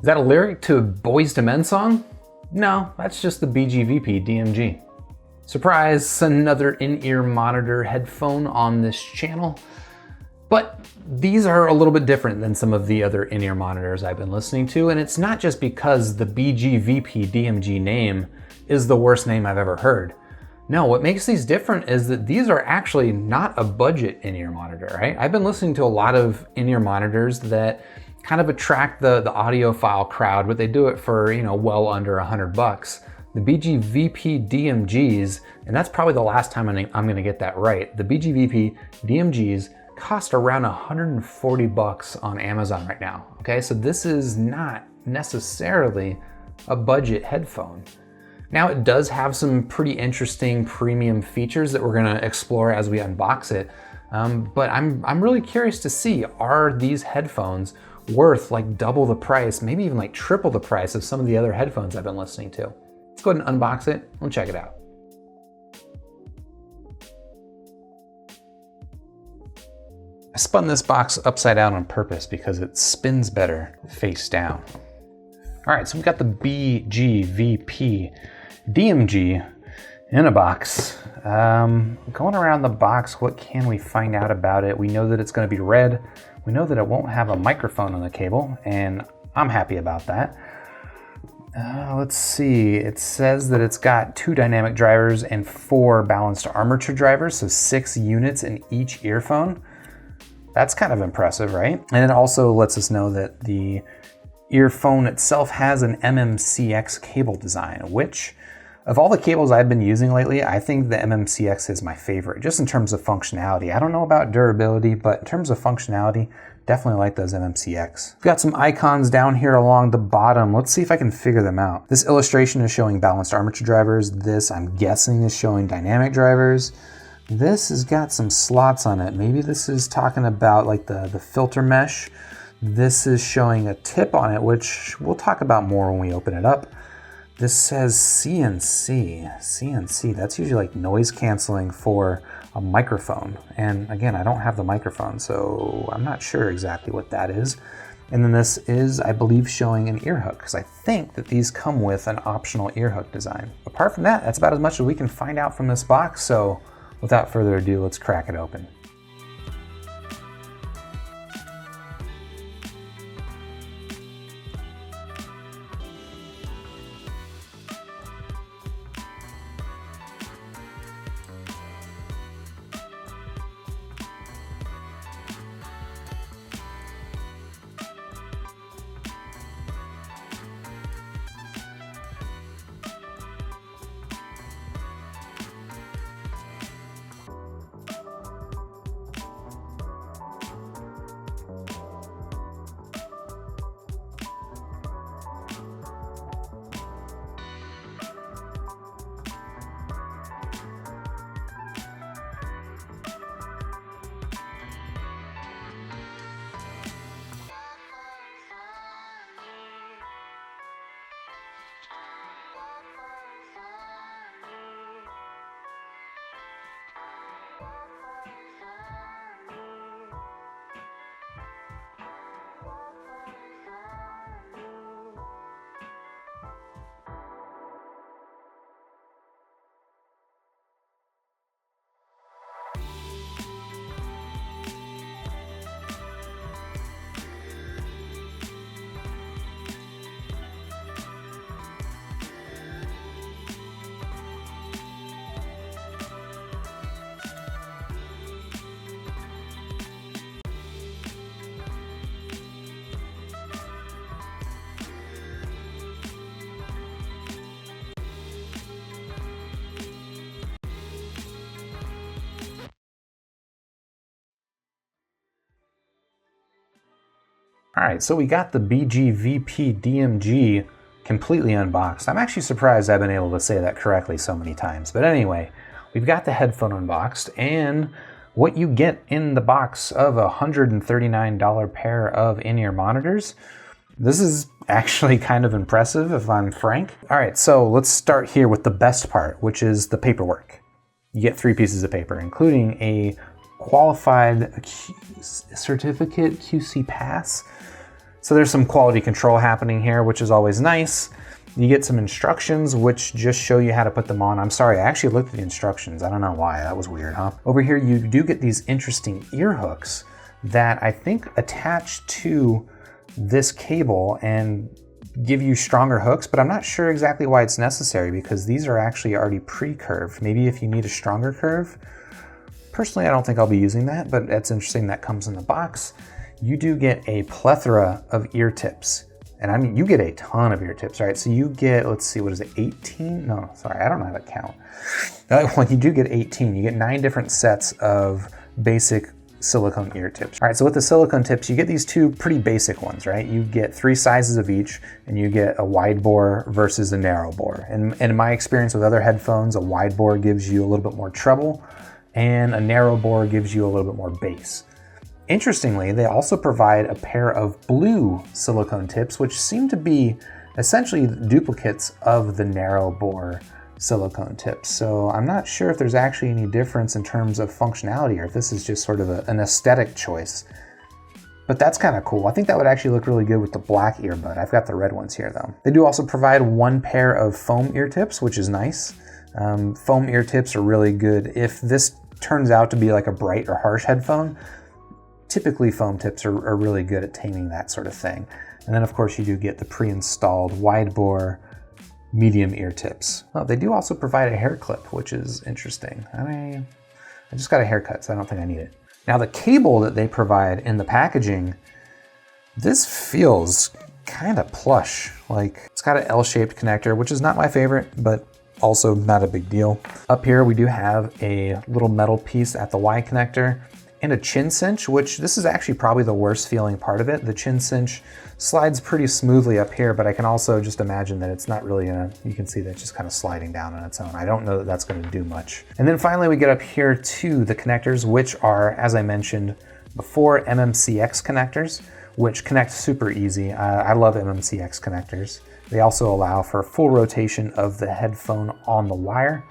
Is that a lyric to a Boyz II Men song? No, that's just the BGVP DMG. Surprise, another in-ear monitor headphone on this channel. But these are a little bit different than some of the other in-ear monitors I've been listening to, and it's not just because the BGVP DMG name is the worst name I've ever heard. No, what makes these different is that these are actually not a budget in-ear monitor, right? I've been listening to a lot of in-ear monitors that kind of attract the audiophile crowd, but they do it for, well under $100. The BGVP DMGs, and that's probably the last time I'm gonna get that right, the BGVP DMGs cost around $140 on Amazon right now, okay? So this is not necessarily a budget headphone. Now it does have some pretty interesting premium features that we're gonna explore as we unbox it, but I'm really curious to see, are these headphones worth like double the price, maybe even like triple the price of some of the other headphones I've been listening to? Let's go ahead and unbox it and check it out. I spun this box upside down on purpose because it spins better face down. All right, so we've got the BGVP DMG in a box. Going around the box, what can we find out about it? We know that it's going to be red. We know that it won't have a microphone on the cable, and I'm happy about that. Let's see, it says that it's got 2 dynamic drivers and 4 balanced armature drivers, so 6 units in each earphone. That's kind of impressive, right? And it also lets us know that the earphone itself has an MMCX cable design, which of all the cables I've been using lately, I think the MMCX is my favorite, just in terms of functionality. I don't know about durability, but in terms of functionality, definitely like those MMCX. We've got some icons down here along the bottom. Let's see if I can figure them out. This illustration is showing balanced armature drivers. This, I'm guessing, is showing dynamic drivers. This has got some slots on it. Maybe this is talking about like the filter mesh. This is showing a tip on it, which we'll talk about more when we open it up. This says CNC. CNC, that's usually like noise canceling for a microphone. And again, I don't have the microphone, so I'm not sure exactly what that is. And then this is, I believe, showing an ear hook, because I think that these come with an optional ear hook design. Apart from that, that's about as much as we can find out from this box. So without further ado, let's crack it open. All right, so we got the BGVP DMG completely unboxed. I'm actually surprised I've been able to say that correctly so many times. But anyway, we've got the headphone unboxed, and what you get in the box of a $139 pair of in-ear monitors. This is actually kind of impressive, if I'm frank. All right, so let's start here with the best part, which is the paperwork. You get 3 pieces of paper, including a qualified certificate QC pass. So there's some quality control happening here, which is always nice. You get some instructions which just show you how to put them on. I'm sorry, I actually looked at the instructions. I don't know why, that was weird, huh? Over here you do get these interesting ear hooks that I think attach to this cable and give you stronger hooks, but I'm not sure exactly why it's necessary because these are actually already pre-curved. Maybe if you need a stronger curve. Personally, I don't think I'll be using that, but that's interesting that comes in the box. You do get a plethora of ear tips. And I mean, you get a ton of ear tips, right? So you get, let's see, what is it, 18? No, sorry, I don't know how to count. Well, you do get 18. You get 9 different sets of basic silicone ear tips. All right, so with the silicone tips, you get these 2 pretty basic ones, right? You get 3 sizes of each, and you get a wide bore versus a narrow bore. And in my experience with other headphones, a wide bore gives you a little bit more treble, and a narrow bore gives you a little bit more bass. Interestingly, they also provide a pair of blue silicone tips, which seem to be essentially duplicates of the narrow bore silicone tips. So I'm not sure if there's actually any difference in terms of functionality or if this is just sort of an aesthetic choice. But that's kind of cool. I think that would actually look really good with the black earbud. I've got the red ones here though. They do also provide 1 pair of foam ear tips, which is nice. Foam ear tips are really good. If this turns out to be like a bright or harsh headphone, typically foam tips are really good at taming that sort of thing. And then of course you do get the pre-installed wide bore medium ear tips. Well, they do also provide a hair clip, which is interesting. I just got a haircut, so I don't think I need it. Now the cable that they provide in the packaging, this feels kind of plush. Like it's got an L-shaped connector, which is not my favorite, but also not a big deal. Up here we do have a little metal piece at the Y connector and a chin cinch, which this is actually probably the worst feeling part of it. The chin cinch slides pretty smoothly up here, but I can also just imagine that it's not really you can see that it's just kind of sliding down on its own. I don't know that that's going to do much. And then finally we get up here to the connectors, which are, as I mentioned before, MMCX connectors, which connect super easy. I love MMCX connectors. They also allow for full rotation of the headphone on the wire.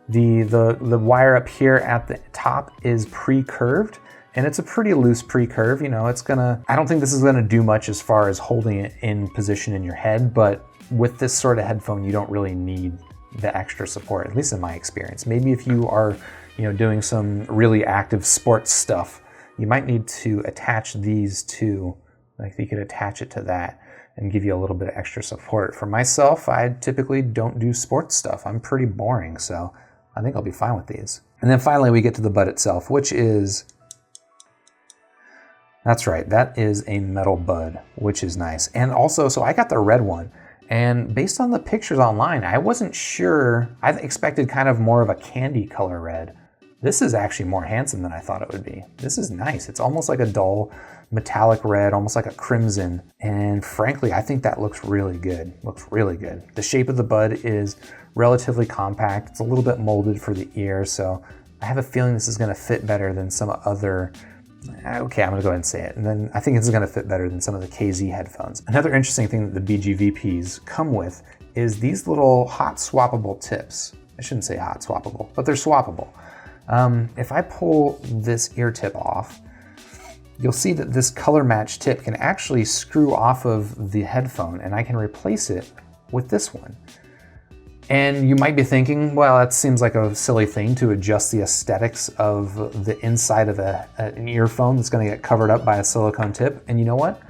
The wire up here at the top is pre-curved, and it's a pretty loose pre-curve. You know, I don't think this is gonna do much as far as holding it in position in your head, but with this sort of headphone, you don't really need the extra support, at least in my experience. Maybe if you are, doing some really active sports stuff, you might need to attach these to, like you could attach it to that and give you a little bit of extra support. For myself, I typically don't do sports stuff. I'm pretty boring, so I think I'll be fine with these. And then finally we get to the bud itself, which is, that's right, that is a metal bud, which is nice. And also, so I got the red one, and based on the pictures online, I wasn't sure, I expected kind of more of a candy color red. This is actually more handsome than I thought it would be. This is nice. It's almost like a dull metallic red, almost like a crimson. And frankly, I think that looks really good. Looks really good. The shape of the bud is relatively compact. It's a little bit molded for the ear, so I have a feeling this is gonna fit better than some other, okay, I'm gonna go ahead and say it. And then I think it's gonna fit better than some of the KZ headphones. Another interesting thing that the BGVPs come with is these little hot swappable tips. I shouldn't say hot swappable, but they're swappable. If I pull this ear tip off, you'll see that this color match tip can actually screw off of the headphone, and I can replace it with this one. And you might be thinking, well, that seems like a silly thing to adjust the aesthetics of the inside of an earphone that's going to get covered up by a silicone tip. And you know what?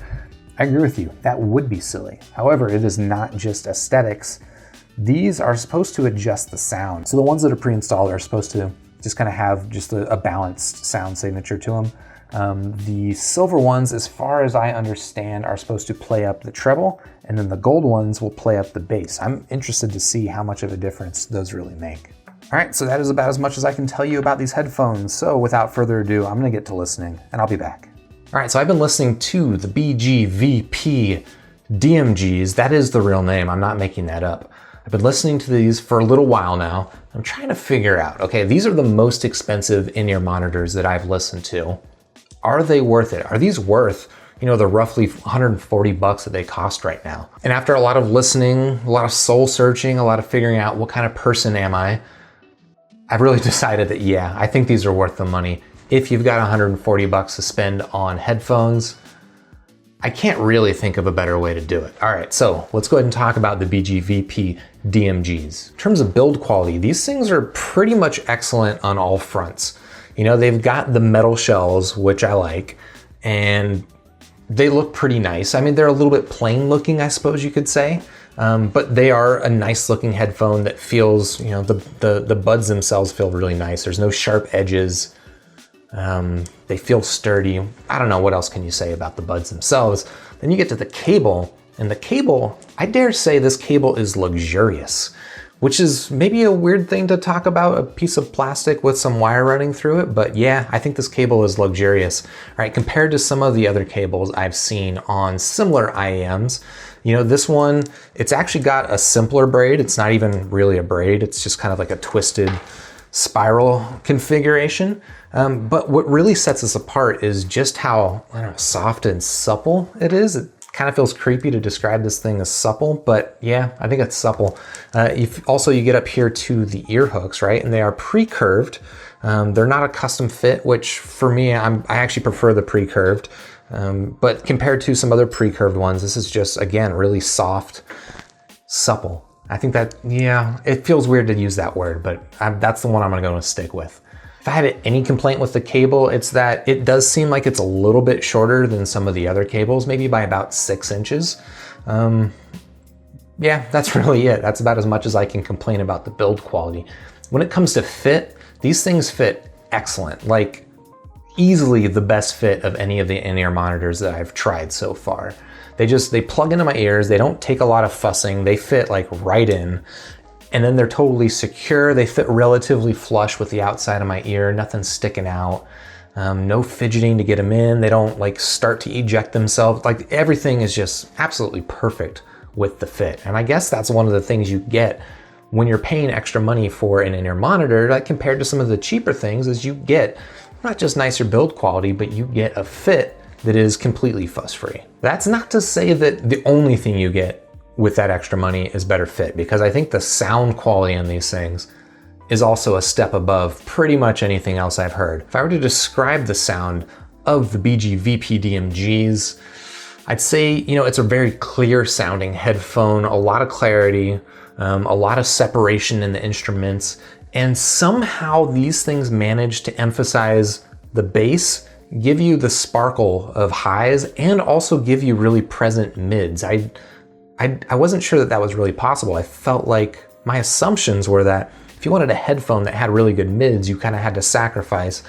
I agree with you. That would be silly. However, it is not just aesthetics. These are supposed to adjust the sound. So the ones that are pre-installed are supposed to just kind of have just a balanced sound signature to them. The silver ones, as far as I understand, are supposed to play up the treble, and then the gold ones will play up the bass. I'm interested to see how much of a difference those really make. All right, so that is about as much as I can tell you about these headphones. So without further ado, I'm gonna get to listening, and I'll be back. All right, so I've been listening to the BGVP DMGs. That is the real name, I'm not making that up. I've been listening to these for a little while now. I'm trying to figure out, okay, these are the most expensive in-ear monitors that I've listened to. Are they worth it? Are these worth, the roughly 140 bucks that they cost right now? And after a lot of listening, a lot of soul searching, a lot of figuring out what kind of person am I, I've really decided that, yeah, I think these are worth the money. If you've got 140 bucks to spend on headphones, I can't really think of a better way to do it. All right, so let's go ahead and talk about the BGVP DMGs. In terms of build quality, these things are pretty much excellent on all fronts. You know, they've got the metal shells, which I like, and they look pretty nice. I mean, they're a little bit plain looking, I suppose you could say, but they are a nice looking headphone that feels, you know, the buds themselves feel really nice. There's no sharp edges. They feel sturdy. I don't know what else can you say about the buds themselves. Then you get to the cable, and the cable, I dare say this cable is luxurious, which is maybe a weird thing to talk about, a piece of plastic with some wire running through it, but yeah, I think this cable is luxurious. All right, compared to some of the other cables I've seen on similar IEMs, you know, this one, it's actually got a simpler braid. It's not even really a braid. It's just kind of like a twisted spiral configuration. But what really sets us apart is just how, I don't know, soft and supple it is. It kind of feels creepy to describe this thing as supple, but yeah, I think it's supple. You get up here to the ear hooks, right? And they are pre-curved. They're not a custom fit, which for me, I actually prefer the pre-curved. But compared to some other pre-curved ones, this is just, again, really soft, supple. I think that, yeah, it feels weird to use that word, but that's the one I'm gonna stick with. If I had any complaint with the cable, it's that it does seem like it's a little bit shorter than some of the other cables, maybe by about 6 inches. Yeah, that's really it. That's about as much as I can complain about the build quality. When it comes to fit, these things fit excellent, like easily the best fit of any of the in-ear monitors that I've tried so far. They plug into my ears, they don't take a lot of fussing, they fit like right in, and then they're totally secure. They fit relatively flush with the outside of my ear, nothing sticking out, no fidgeting to get them in. They don't like start to eject themselves. Like everything is just absolutely perfect with the fit. And I guess that's one of the things you get when you're paying extra money for an in-ear monitor, like compared to some of the cheaper things, is you get not just nicer build quality, but you get a fit that is completely fuss-free. That's not to say that the only thing you get with that extra money is better fit, because I think the sound quality on these things is also a step above pretty much anything else I've heard. If I were to describe the sound of the BGVP DMGs, I'd say, you know, it's a very clear sounding headphone, a lot of clarity, a lot of separation in the instruments, and somehow these things manage to emphasize the bass, give you the sparkle of highs, and also give you really present mids. I wasn't sure that that was really possible. I felt like my assumptions were that if you wanted a headphone that had really good mids, you kind of had to sacrifice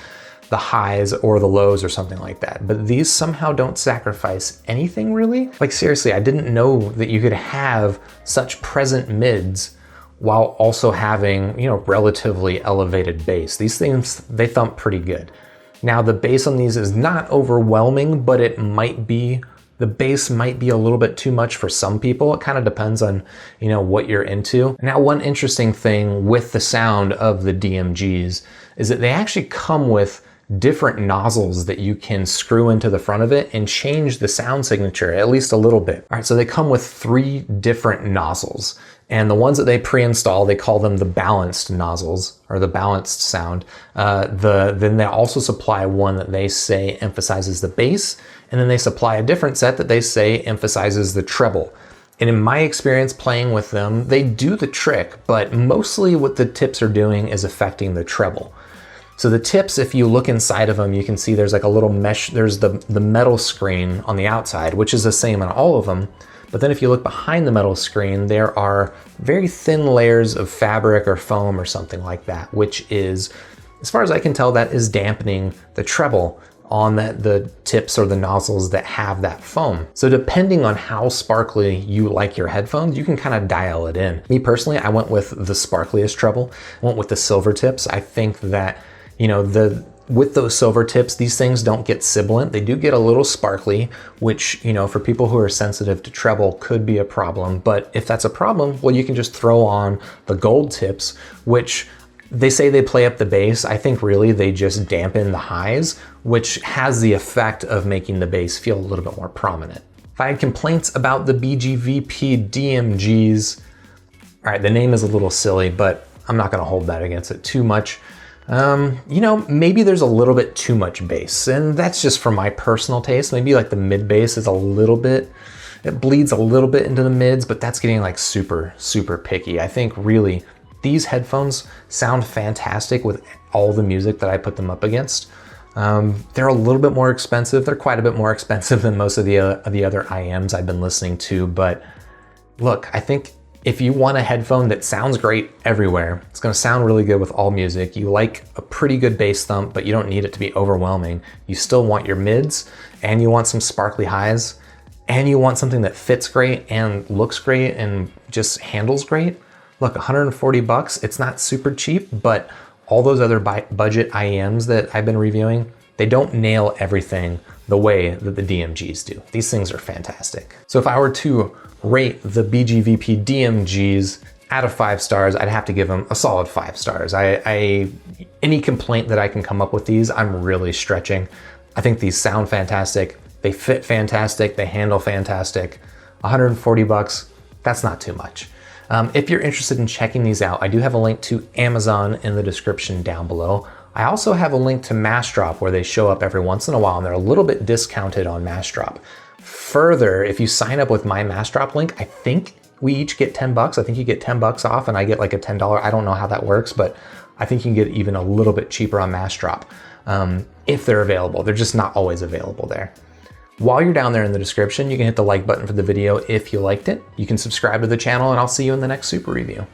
the highs or the lows or something like that. But these somehow don't sacrifice anything really. Like seriously, I didn't know that you could have such present mids while also having, you know, relatively elevated bass. These things, they thump pretty good. Now the bass on these is not overwhelming, but it might be, the bass might be a little bit too much for some people. It kind of depends on, you know, what you're into. Now, one interesting thing with the sound of the DMGs is that they actually come with different nozzles that you can screw into the front of it and change the sound signature at least a little bit. All right, so they come with 3 different nozzles, and the ones that they pre-install, they call them the balanced nozzles or the balanced sound. Then they also supply one that they say emphasizes the bass, and then they supply a different set that they say emphasizes the treble. And in my experience playing with them, they do the trick, but mostly what the tips are doing is affecting the treble. So the tips, if you look inside of them, you can see there's like a little mesh, there's the metal screen on the outside, which is the same on all of them. But then if you look behind the metal screen, there are very thin layers of fabric or foam or something like that, which is, as far as I can tell, that is dampening the treble on the tips or the nozzles that have that foam. So depending on how sparkly you like your headphones, you can kind of dial it in. Me personally, I went with the sparkliest treble. I went with the silver tips. I think that, you know, with those silver tips, these things don't get sibilant. They do get a little sparkly, which, you know, for people who are sensitive to treble could be a problem. But if that's a problem, well, you can just throw on the gold tips, which they say they play up the bass. I think really they just dampen the highs, which has the effect of making the bass feel a little bit more prominent. If I had complaints about the BGVP DMGs, all right, the name is a little silly, but I'm not gonna hold that against it too much. You know, maybe there's a little bit too much bass, and that's just for my personal taste. Maybe like the mid bass is a little bit, it bleeds a little bit into the mids, but that's getting like super, super picky. I think really these headphones sound fantastic with all the music that I put them up against. They're a little bit more expensive. They're quite a bit more expensive than most of the other IEMs I've been listening to, but look, I think if you want a headphone that sounds great everywhere, it's gonna sound really good with all music, you like a pretty good bass thump, but you don't need it to be overwhelming, you still want your mids, and you want some sparkly highs, and you want something that fits great and looks great and just handles great, look, 140 bucks, it's not super cheap, but all those other budget IEMs that I've been reviewing, they don't nail everything the way that the DMGs do. These things are fantastic. So if I were to rate the BGVP DMGs out of 5 stars, I'd have to give them a solid 5 stars. Any complaint that I can come up with these, I'm really stretching. I think these sound fantastic, they fit fantastic, they handle fantastic. 140 bucks, that's not too much. If you're interested in checking these out, I do have a link to Amazon in the description down below. I also have a link to Massdrop where they show up every once in a while and they're a little bit discounted on Massdrop. Further, if you sign up with my Massdrop link, I think we each get 10 bucks. I think you get 10 bucks off and I get like a $10. I don't know how that works, but I think you can get even a little bit cheaper on Massdrop if they're available. They're just not always available there. While you're down there in the description, you can hit the like button for the video if you liked it. You can subscribe to the channel and I'll see you in the next super review.